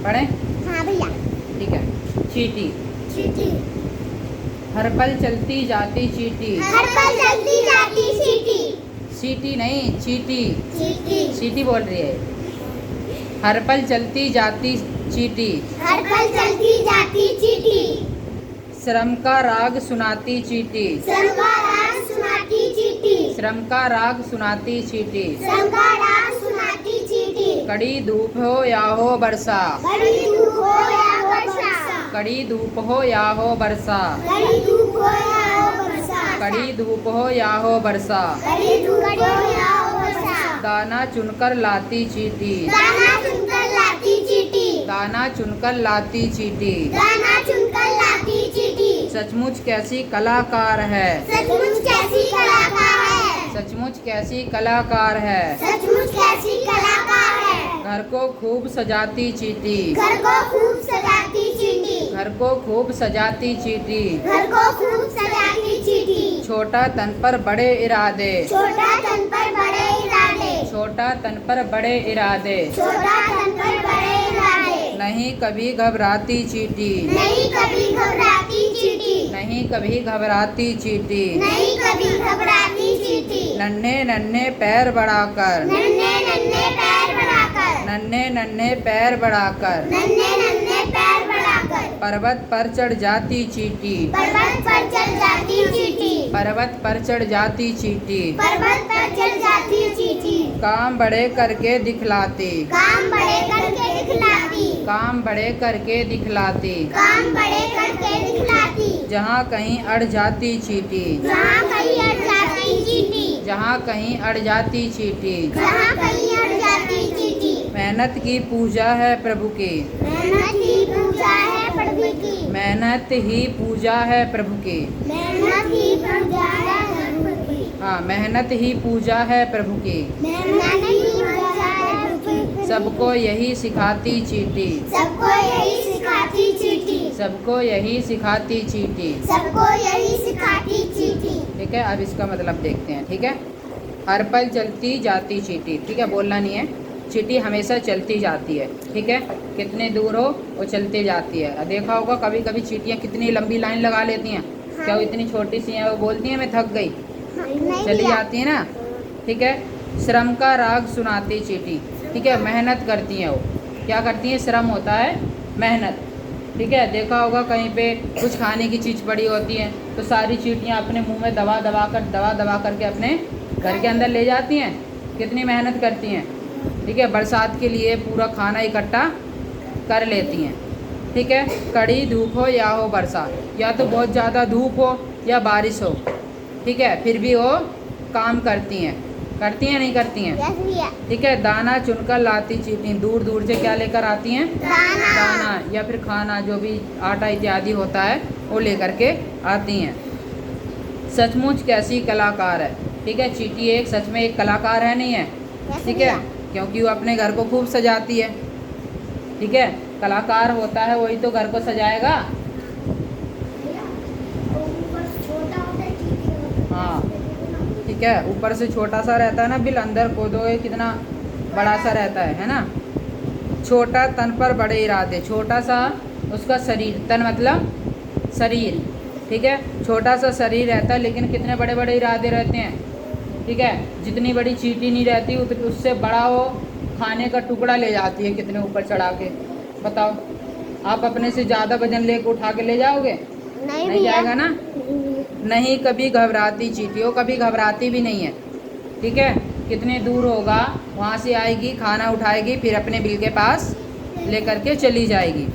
पढ़ें? हाँ भैया। ठीक है। चींटी। चींटी। हर पल चलती जाती चींटी। हर पल चलती जाती चींटी। सीटी नहीं, चींटी। चींटी। चींटी बोल रही है। हर पल चलती जाती चींटी। हर पल चलती जाती चींटी। श्रम का राग सुनाती चींटी। श्रम का राग सुनाती चींटी। श्रम का राग सुनाती चींटी। श्रम का राग सुनाती चींटी। कड़ी धूप हो या हो वर्षा। बड़ी धूप हो या वर्षा। कड़ी धूप हो या हो वर्षा। कड़ी धूप हो या हो वर्षा। कड़ी धूप हो या हो वर्षा। कड़ी धूप हो या हो वर्षा। दाना चुनकर लाती चींटी। दाना चुनकर लाती चींटी। दाना चुनकर लाती चींटी। दाना चुनकर लाती चींटी। सचमुच कैसी कलाकार है। सचमुच कैसी कलाकार है। सचमुच कैसी कलाकार है। सचमुच कैसी कलाकार है। घर को खूब सजाती चींटी। घर को खूब सजाती चींटी। घर को खूब सजाती चींटी। घर को खूब सजाती चींटी। छोटा तन पर बड़े इरादे। छोटा तन पर बड़े इरादे। छोटा तन पर बड़े इरादे। छोटा तन पर बड़े इरादे। नहीं कभी घबराती चींटी। नहीं कभी घबराती चींटी। नहीं कभी घबराती चींटी। नहीं कभी घबराती चींटी। नन्हे नन्हे पैर बढ़ाकर। नन्हे नन्हे पैर बढ़ाकर। नन्हे नन्हे पैर बढ़ाकर नन्हे नन्हे पैर बढ़ाकर पर्वत पर चढ़ जाती चींटी। पर्वत पर चढ़ जाती चींटी। पर्वत पर चढ़ जाती चींटी। पर्वत पर चढ़ जाती चींटी। काम बड़े करके दिखलाती। काम बड़े करके दिखलाती। काम बड़े करके दिखलाती। काम बड़े करके दिखलाती। जहाँ कहीं अड़ जाती चींटी। जहाँ कहीं अड़ जाती चींटी। जहाँ कहीं अड़ जाती चींटी। जहाँ कहीं अड़ जाती चींटी। मेहनत की पूजा है प्रभु की। मेहनत ही पूजा है प्रभु की। मेहनत ही पूजा है प्रभु की। मेहनत ही पूजा है प्रभु की। हाँ, मेहनत ही पूजा है प्रभु की। मेहनत ही पूजा है प्रभु की। सबको यही सिखाती चींटी। सबको यही सिखाती चींटी। सबको यही सिखाती चींटी। सबको यही सिखाती चींटी। ठीक है, अब इसका मतलब देखते हैं। ठीक है, हर पल चलती जाती चींटी। ठीक है, बोलना नहीं है। चींटी हमेशा चलती जाती है। ठीक है, कितने दूर हो वो चलती जाती है। और देखा होगा कभी कभी चींटियाँ कितनी लंबी लाइन लगा लेती हैं। हाँ। क्या वो इतनी छोटी सी हैं, वो बोलती हैं मैं थक गई, नहीं चली भैया। जाती है ना। ठीक है, श्रम का राग सुनाती चींटी। ठीक है, मेहनत करती हैं वो। क्या करती हैं? श्रम होता है मेहनत। ठीक है, देखा होगा कहीं पे कुछ खाने की चीज़ पड़ी होती है तो सारी चींटियाँ अपने मुंह में दबा दबा करके अपने घर के अंदर ले जाती हैं। कितनी मेहनत करती हैं। ठीक है, बरसात के लिए पूरा खाना इकट्ठा कर लेती हैं। ठीक है, कड़ी धूप हो या हो वर्षा, या तो बहुत ज़्यादा धूप हो या बारिश हो, ठीक है, फिर भी वो काम करती हैं। करती हैं नहीं करती हैं? यस भैया। ठीक है, दाना चुनकर लाती चींटी। दूर दूर से क्या लेकर आती हैं? दाना। दाना या फिर खाना, जो भी आटा इत्यादि होता है वो लेकर के आती हैं। सचमुच कैसी कलाकार है। ठीक है, चींटी एक सच में एक कलाकार है, नहीं है? यस ठीक है, भैया। क्योंकि वो अपने घर को खूब सजाती है। ठीक है, कलाकार होता है वही तो घर को सजाएगा। हाँ, ठीक है, ऊपर से छोटा सा रहता है ना बिल, अंदर खोदोगे कितना बड़ा सा रहता है ना। छोटा तन पर बड़े इरादे। छोटा सा उसका शरीर, तन मतलब शरीर। ठीक है, छोटा सा शरीर रहता है लेकिन कितने बड़े बड़े इरादे रहते हैं। ठीक है, जितनी बड़ी चींटी नहीं रहती उससे बड़ा वो खाने का टुकड़ा ले जाती है, कितने ऊपर चढ़ा के। बताओ, आप अपने से ज़्यादा वजन लेकर उठा के ले जाओगे? नहीं जाएगा ना। नहीं कभी घबराती चींटी, वो कभी घबराती भी नहीं है। ठीक है, कितने दूर होगा वहाँ से आएगी, खाना उठाएगी, फिर अपने बिल के पास लेकर के चली जाएगी।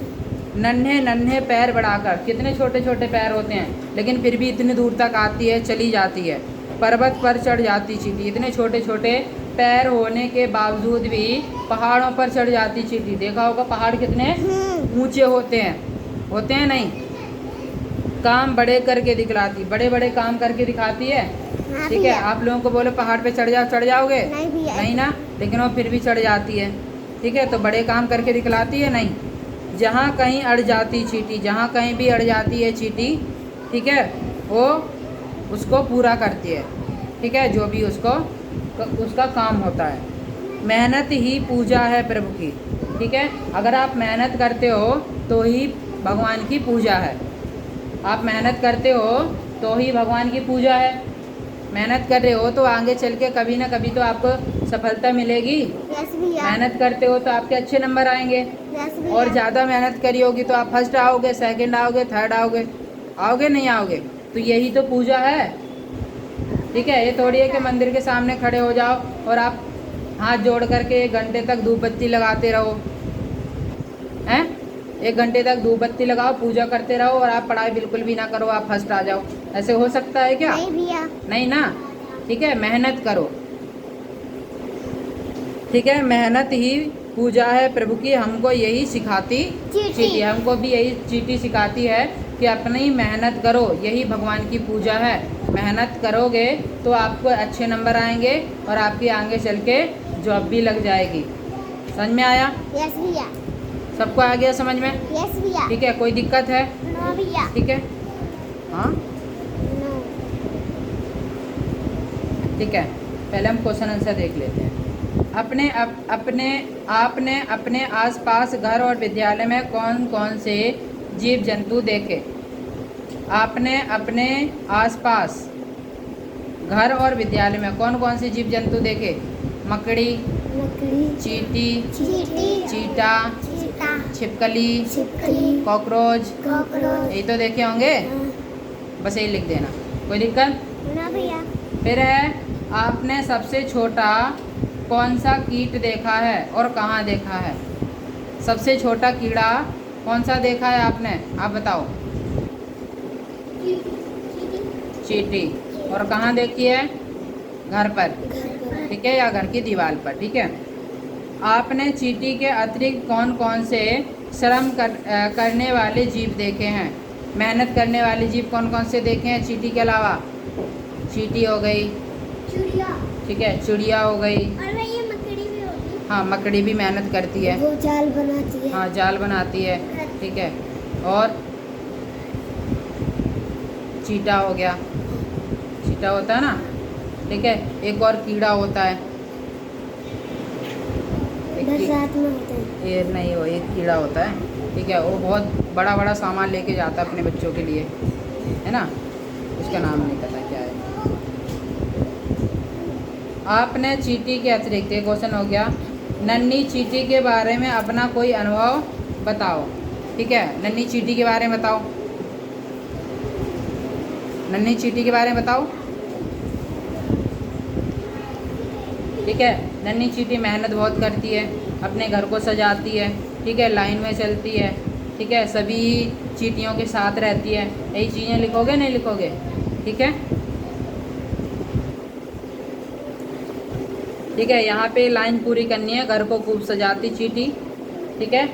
नन्हे नन्हे पैर बढ़ाकर, कितने छोटे छोटे पैर होते हैं लेकिन फिर भी इतनी दूर तक आती है, चली जाती है। पर्वत पर चढ़ जाती चींटी। इतने छोटे छोटे पैर होने के बावजूद भी पहाड़ों पर चढ़ जाती चींटी। देखा होगा पहाड़ कितने ऊंचे होते हैं नहीं? काम बड़े करके दिखलाती, बड़े बड़े काम करके दिखाती है। हाँ ठीक है, भैया। आप लोगों को बोले पहाड़ पे चढ़ जाओगे? नहीं भैया। नहीं ना, लेकिन वो फिर भी चढ़ जाती है। ठीक है, तो बड़े काम करके दिखलाती है नहीं। जहाँ कहीं अड़ जाती चींटी, जहाँ कहीं भी अड़ जाती है चींटी, ठीक है, वो उसको पूरा करती है। ठीक है, जो भी उसका काम होता है। मेहनत ही पूजा है प्रभु की। ठीक है। अगर आप मेहनत करते हो तो ही भगवान की पूजा है। आप मेहनत करते हो तो ही भगवान की पूजा है। मेहनत कर रहे हो तो आगे चल के कभी ना कभी तो आपको सफलता मिलेगी। यस भैया। मेहनत करते हो तो आपके अच्छे नंबर आएंगे। यस भैया। और ज़्यादा मेहनत करी होगी तो आप फर्स्ट आओगे, सेकंड आओगे, थर्ड आओगे। आओगे नहीं आओगे? तो यही तो पूजा है। ठीक है। ये थोड़ी है कि मंदिर के सामने खड़े हो जाओ और आप हाथ जोड़ करके 1 घंटे तक धूप बत्ती लगाते रहो। हैं? 1 घंटे तक धूप बत्ती लगाओ, पूजा करते रहो और आप पढ़ाई बिल्कुल भी ना करो, आप फर्स्ट आ जाओ। ऐसे हो सकता है क्या? नहीं भैया। नहीं ना। ठीक है। मेहनत करो। ठीक है। मेहनत ही पूजा है प्रभु की, हमको यही सिखाती चीटी। हमको भी यही चीटी सिखाती है कि अपनी मेहनत करो, यही भगवान की पूजा है। मेहनत करोगे तो आपको अच्छे नंबर आएंगे और आपकी आगे चल के जॉब भी लग जाएगी। समझ में आया? यस भैया। सबको आ गया समझ में? यस भैया। ठीक है। कोई दिक्कत है? नो भैया। ठीक है। हाँ नो। ठीक है। पहले हम क्वेश्चन आंसर देख लेते हैं। आपने अपने आसपास घर और विद्यालय में कौन कौन से जीव जंतु देखे? आपने अपने आसपास घर और विद्यालय में कौन कौन से जीव जंतु देखे? मकड़ी, मकड़ी, चींटी, चींटी, चीटा, चीता, छिपकली, छिपकली, कॉकरोच। कॉकरोच। यही तो देखे होंगे। बस यही लिख देना। कोई दिक्कत? ना भैया। फिर है, आपने सबसे छोटा कौन सा कीट देखा है और कहाँ देखा है? सबसे छोटा कीड़ा कौन सा देखा है आपने? आप बताओ। चींटी। और कहाँ देखी है? घर पर। ठीक है, या घर की दीवार पर। ठीक है। आपने चींटी के अतिरिक्त कौन कौन से श्रम करने वाले जीव देखे हैं? मेहनत करने वाले जीव कौन कौन से देखे हैं चींटी के अलावा? चींटी हो गई। चिड़िया। ठीक है। चिड़िया हो गई। और भाई ये मकड़ी भी होगी। हाँ, मकड़ी भी मेहनत करती है। वो जाल बनाती है। हाँ, जाल बनाती है। ठीक है। और चीटा हो गया। चीटा होता है ना। ठीक है। एक और कीड़ा होता है। बरसात में होता है। ये नहीं, वो एक कीड़ा होता है। ठीक है। वो बहुत बड़ा बड़ा सामान लेके जाता है अपने बच्चों के लिए, है ना। उसका नाम नहीं पता क्या है। आपने चींटी के अतिरिक्त, एक क्वेश्चन हो गया, नन्ही चींटी के बारे में अपना कोई अनुभव बताओ। ठीक है। नन्ही चींटी के बारे में बताओ। नन्ही चींटी के बारे में बताओ। ठीक है। नन्ही चींटी मेहनत बहुत करती है, अपने घर को सजाती है। ठीक है। लाइन में चलती है। ठीक है। सभी चींटियों के साथ रहती है। यही चीज़ें लिखोगे नहीं लिखोगे? ठीक है। ठीक है। यहाँ पे लाइन पूरी करनी है। घर को खूब सजाती चींटी। ठीक है।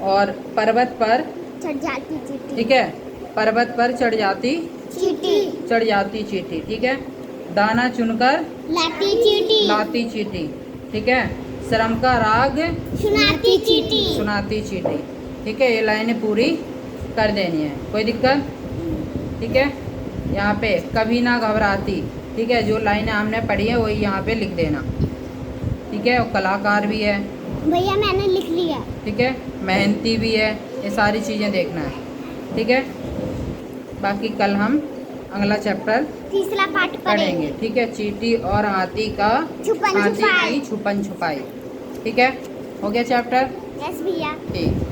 और पर्वत पर चढ़ जाती चींटी। ठीक है, पर्वत पर चढ़ जाती चींटी। ठीक है। दाना चुनकर लाती चींटी। लाती चींटी। ठीक है। श्रम का राग सुनाती चींटी। सुनाती चींटी। ठीक है। ये लाइनें पूरी कर देनी है। कोई दिक्कत? ठीक है। यहाँ पे कभी ना घबराती। ठीक है। जो लाइनें हमने पढ़ी है वही यहाँ पे लिख देना। ठीक है। और कलाकार भी है। भैया मैंने लिख लिया। ठीक है। मेहनती भी है। ये सारी चीज़ें देखना है। ठीक है। बाकी कल हम अगला चैप्टर तीसरा पाठ पढ़ेंगे। ठीक है। चींटी और हाथी का छुपन हाथी छुपाई। की छुपन छुपाई। ठीक है। हो गया चैप्टर? यस भैया। ठीक।